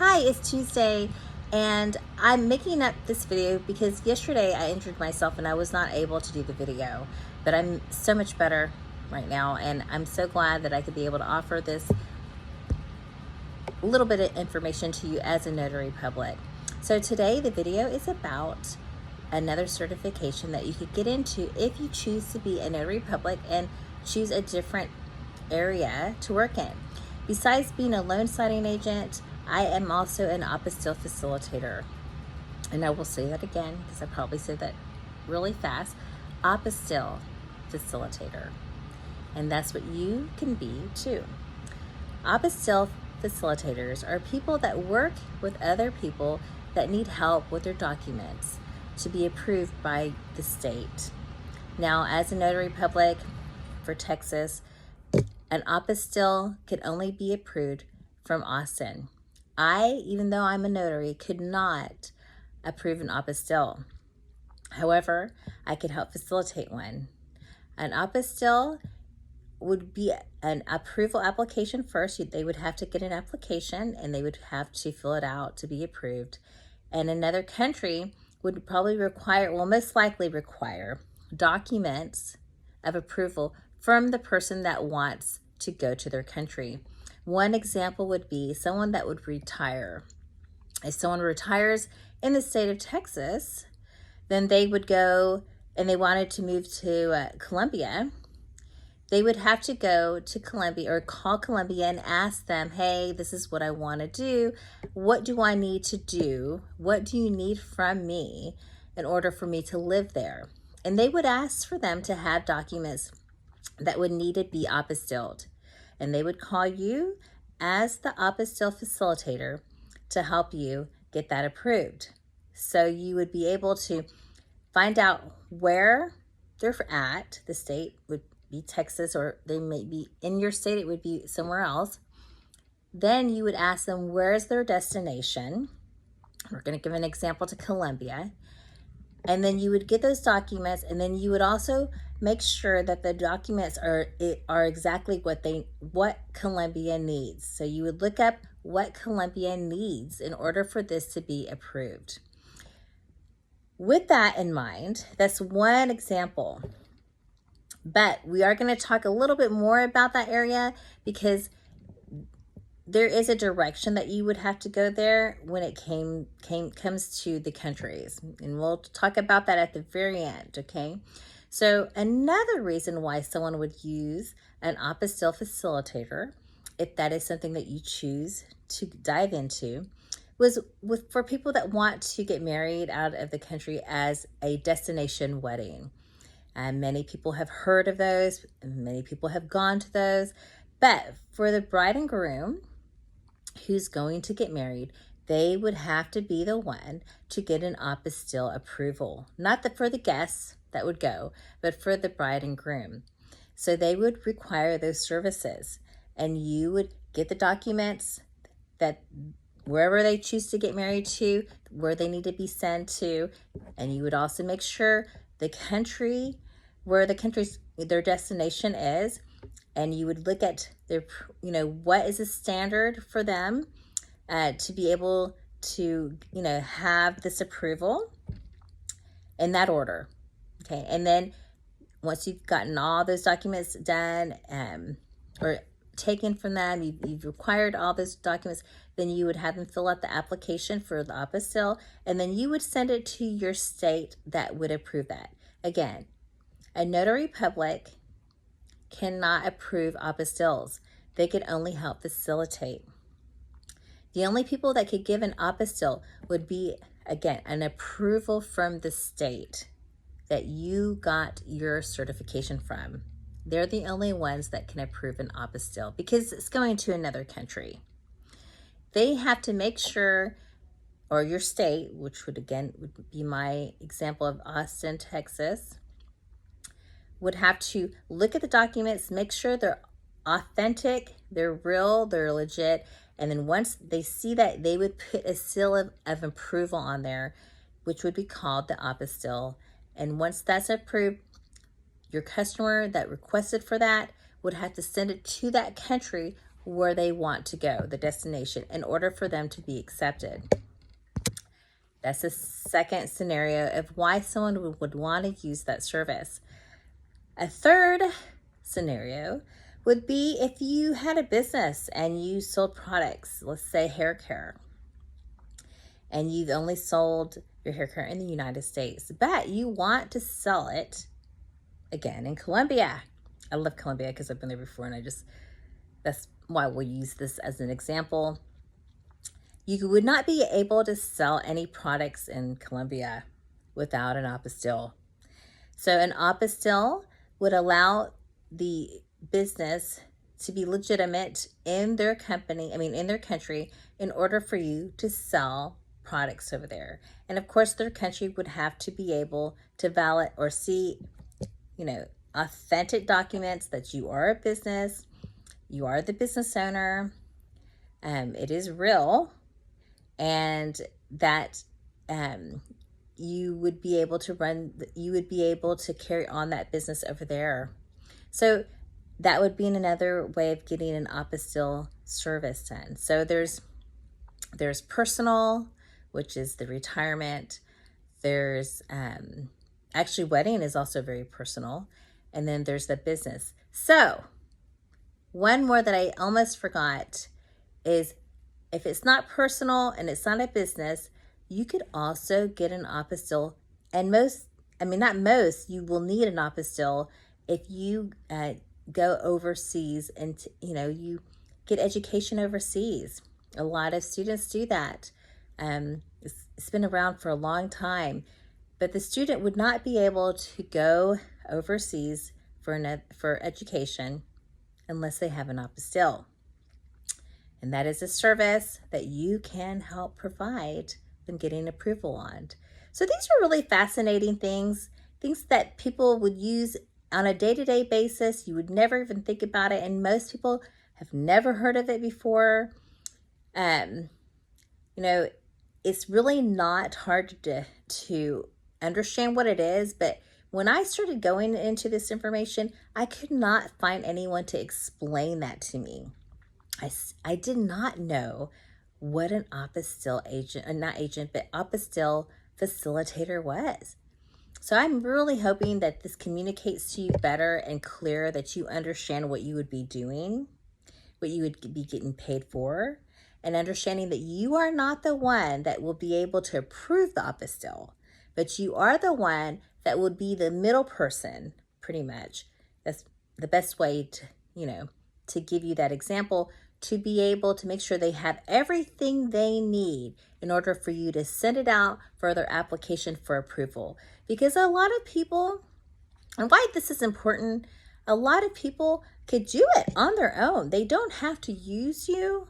Hi, it's Tuesday, and I'm making up this video because yesterday I injured myself and I was not able to do the video, but I'm so much better right now, and I'm so glad that I could be able to offer this little bit of information to you as a notary public. So today the video is about another certification that you could get into if you choose to be a notary public and choose a different area to work in. Besides being a loan signing agent, I am also an Apostille facilitator. And I will say that again because I probably said that really fast. Apostille facilitator. And that's what you can be too. Apostille facilitators are people that work with other people that need help with their documents to be approved by the state. Now, as a notary public for Texas, an apostille could only be approved from Austin. Even though I'm a notary, could not approve an apostille. However, I could help facilitate one. An apostille would be an approval application first. They would have to get an application and they would have to fill it out to be approved. And another country would probably require, well, most likely require documents of approval from the person that wants to go to their country. One example would be someone that would retire. If someone retires in the state of Texas, then they would go and they wanted to move to Colombia. They would have to go to Colombia or call Colombia and ask them, hey, this is what I want to do. What do I need to do? What do you need from me in order for me to live there? And they would ask for them to have documents that would need to be apostilled. And they would call you as the apostille facilitator to help you get that approved. So you would be able to find out where they're at. The state would be Texas, or they may be in your state, it would be somewhere else. Then you would ask them, where's their destination? We're going to give an example to Colombia. And then you would get those documents, and then you would also make sure that the documents are exactly what Colombia needs. So you would look up what Colombia needs in order for this to be approved. With that in mind, that's one example. But we are going to talk a little bit more about that area because there is a direction that you would have to go there when it comes to the countries. And we'll talk about that at the very end, okay? So another reason why someone would use an apostille facilitator, if that is something that you choose to dive into, was for people that want to get married out of the country as a destination wedding. And many people have heard of those, and many people have gone to those. But for the bride and groom who's going to get married, they would have to be the one to get an apostille approval. Not for the guests that would go, but for the bride and groom. So they would require those services, and you would get the documents that wherever they choose to get married to, where they need to be sent to, and you would also make sure the country where their destination is, and you would look at their, what is the standard for them to be able to, have this approval in that order. Okay. And then once you've gotten all those documents done or taken from them, you've required all those documents, then you would have them fill out the application for the apostille, and then you would send it to your state that would approve that. Again, a notary public cannot approve apostilles. They could only help facilitate. The only people that could give an apostille would be, again, an approval from the state that you got your certification from. They're the only ones that can approve an apostille because it's going to another country. They have to make sure, or your state, which would be my example of Austin, Texas, would have to look at the documents, make sure they're authentic, they're real, they're legit, and then once they see that, they would put a seal of approval on there, which would be called the apostille. And once that's approved, your customer that requested for that would have to send it to that country where they want to go, the destination, in order for them to be accepted. That's the second scenario of why someone would want to use that service. A third scenario would be if you had a business and you sold products, let's say hair care, and you've only sold your hair care in the United States, but you want to sell it again in Colombia. I love Colombia because I've been there before, and that's why we'll use this as an example. You would not be able to sell any products in Colombia without an apostille. So an apostille would allow the business to be legitimate in their in their country, in order for you to sell products over there. And of course, their country would have to be able to valid or see, authentic documents that you are a business, you are the business owner, it is real, and that you would be able to carry on that business over there. So that would be another way of getting an apostille service done. So there's personal, which is the retirement. There's actually wedding is also very personal. And then there's the business. So one more that I almost forgot is, if it's not personal and it's not a business, you could also get an apostille. And you will need an apostille if you go overseas and you get education overseas. A lot of students do that. It's been around for a long time, but the student would not be able to go overseas for education unless they have an apostille. And that is a service that you can help provide them getting approval on. So these are really fascinating things that people would use on a day-to-day basis. You would never even think about it, and most people have never heard of it before. It's really not hard to understand what it is, but when I started going into this information, I could not find anyone to explain that to me. I did not know what an apostille apostille facilitator was. So I'm really hoping that this communicates to you better and clearer, that you understand what you would be doing, what you would be getting paid for, and understanding that you are not the one that will be able to approve the apostille, but you are the one that would be the middle person, pretty much. That's the best way to give you that example, to be able to make sure they have everything they need in order for you to send it out for their application for approval. Because a lot of people, and why this is important, a lot of people could do it on their own. They don't have to use you,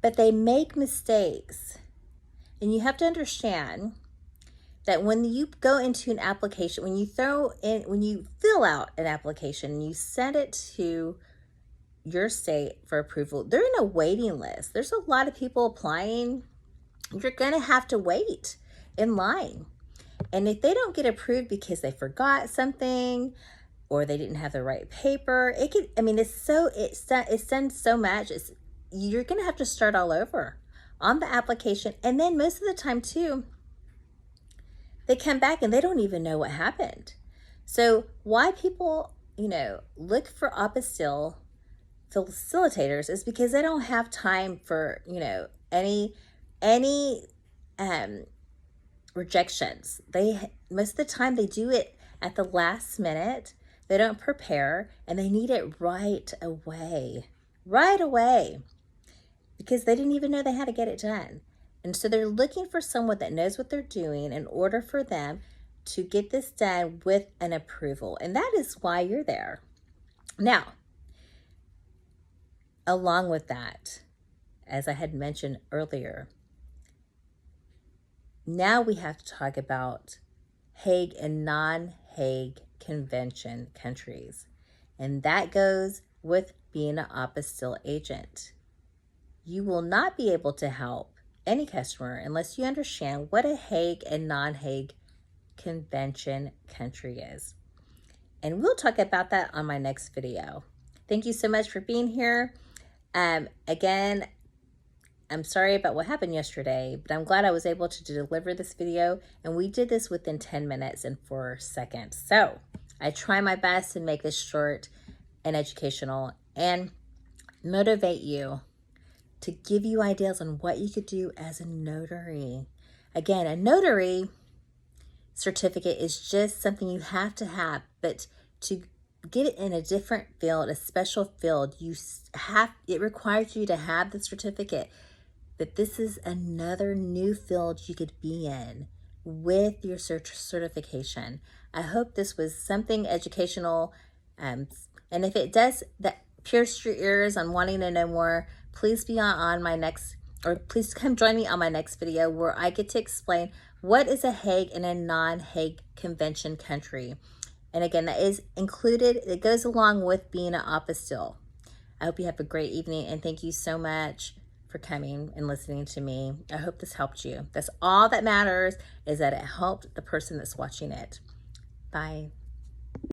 but they make mistakes. And you have to understand that when you go into an application, when you fill out an application and you send it to your state for approval, they're in a waiting list. There's a lot of people applying. You're going to have to wait in line. And if they don't get approved because they forgot something or they didn't have the right paper, it sends so much. You're going to have to start all over on the application. And then most of the time too, they come back and they don't even know what happened. So why people, look for apostille facilitators is because they don't have time for, any rejections. Most of the time they do it at the last minute. They don't prepare, and they need it right away, because they didn't even know they had to get it done. And so they're looking for someone that knows what they're doing in order for them to get this done with an approval. And that is why you're there. Now, along with that, as I had mentioned earlier, now we have to talk about Hague and non-Hague Convention countries. And that goes with being an apostille agent. You will not be able to help any customer unless you understand what a Hague and non-Hague Convention country is. And we'll talk about that on my next video. Thank you so much for being here. Again, I'm sorry about what happened yesterday, but I'm glad I was able to deliver this video, and we did this within 10 minutes and 4 seconds. So I try my best to make this short and educational and motivate you, to give you ideas on what you could do as a notary. Again, a notary certificate is just something you have to have, but to get it in a different field, a special field, it requires you to have the certificate. But this is another new field you could be in with your certification. I hope this was something educational, and if it does that pierce your ears on wanting to know more, please be on my next, or please come join me on my next video, where I get to explain what is a Hague and a non-Hague convention country. And again, that is included, it goes along with being an apostille. I hope you have a great evening, and thank you so much for coming and listening to me. I hope this helped you. That's all that matters, is that it helped the person that's watching it. Bye.